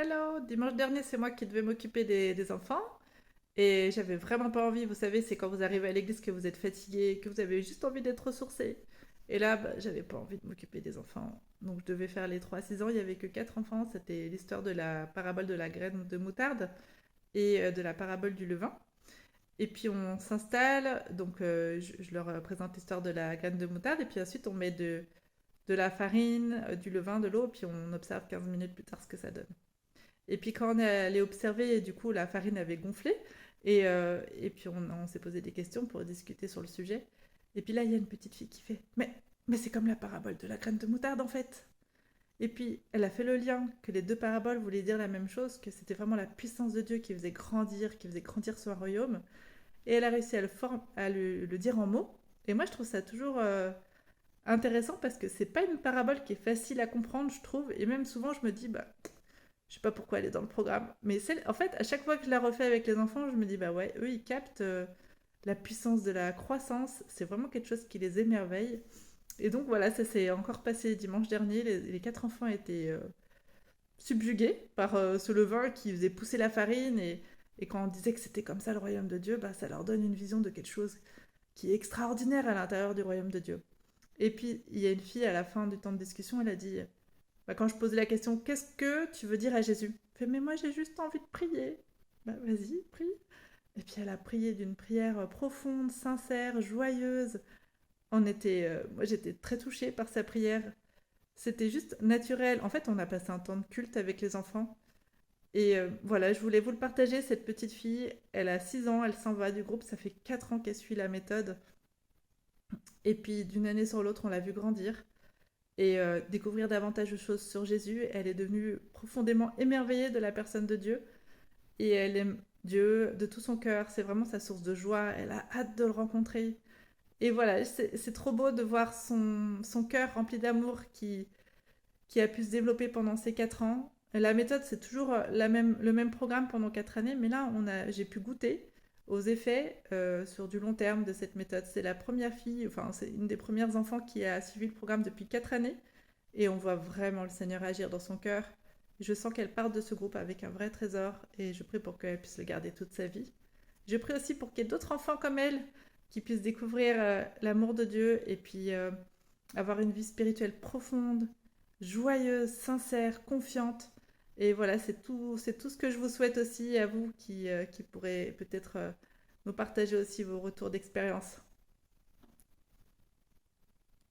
Hello, dimanche dernier, c'est moi qui devais m'occuper des enfants. Et j'avais vraiment pas envie, vous savez, c'est quand vous arrivez à l'église que vous êtes fatigué, que vous avez juste envie d'être ressourcé. Et là, j'avais pas envie de m'occuper des enfants. Donc je devais faire les 3 à 6 ans, il y avait que 4 enfants. C'était l'histoire de la parabole de la graine de moutarde et de la parabole du levain. Et puis on s'installe, donc je leur présente l'histoire de la graine de moutarde, et puis ensuite on met de la farine, du levain, de l'eau, puis on observe 15 minutes plus tard ce que ça donne. Et puis quand on est allé observer, du coup, la farine avait gonflé. Et puis on s'est posé des questions pour discuter sur le sujet. Et puis là, il y a une petite fille qui fait mais c'est comme la parabole de la graine de moutarde en fait. Et puis elle a fait le lien que les deux paraboles voulaient dire la même chose, que c'était vraiment la puissance de Dieu qui faisait grandir son royaume. Et elle a réussi à le dire en mots. Et moi, je trouve ça toujours intéressant parce que c'est pas une parabole qui est facile à comprendre, je trouve. Et même souvent, je me dis, bah, je sais pas pourquoi elle est dans le programme. Mais en fait, à chaque fois que je la refais avec les enfants, je me dis, bah ouais, eux, ils captent la puissance de la croissance. C'est vraiment quelque chose qui les émerveille. Et donc voilà, ça s'est encore passé dimanche dernier. Les 4 enfants étaient subjugués par ce levain qui faisait pousser la farine. Et quand on disait que c'était comme ça le royaume de Dieu, bah, ça leur donne une vision de quelque chose qui est extraordinaire à l'intérieur du royaume de Dieu. Et puis, il y a une fille à la fin du temps de discussion, elle a dit, bah, quand je posais la question, qu'est-ce que tu veux dire à Jésus? Elle fait, mais moi j'ai juste envie de prier. Bah, vas-y, prie. Et puis elle a prié d'une prière profonde, sincère, joyeuse. Moi j'étais très touchée par sa prière. C'était juste naturel. En fait, on a passé un temps de culte avec les enfants. Et voilà, je voulais vous le partager, cette petite fille. Elle a 6 ans, elle s'en va du groupe. Ça fait 4 ans qu'elle suit la méthode. Et puis d'une année sur l'autre, on l'a vu grandir et découvrir davantage de choses sur Jésus. Elle est devenue profondément émerveillée de la personne de Dieu et elle aime Dieu de tout son cœur. C'est vraiment sa source de joie. Elle a hâte de le rencontrer. Et voilà, c'est trop beau de voir son cœur rempli d'amour qui a pu se développer pendant ces 4 ans. La méthode, c'est toujours le même programme pendant 4 années, mais là, j'ai pu goûter aux effets sur du long terme de cette méthode. C'est la première fille, enfin, c'est une des premières enfants qui a suivi le programme depuis 4 années, et on voit vraiment le Seigneur agir dans son cœur. Je sens qu'elle part de ce groupe avec un vrai trésor, et je prie pour qu'elle puisse le garder toute sa vie. Je prie aussi pour qu'il y ait d'autres enfants comme elle qui puissent découvrir l'amour de Dieu et puis avoir une vie spirituelle profonde, joyeuse, sincère, confiante. Et voilà, c'est tout ce que je vous souhaite aussi à vous qui pourrez peut-être nous partager aussi vos retours d'expérience.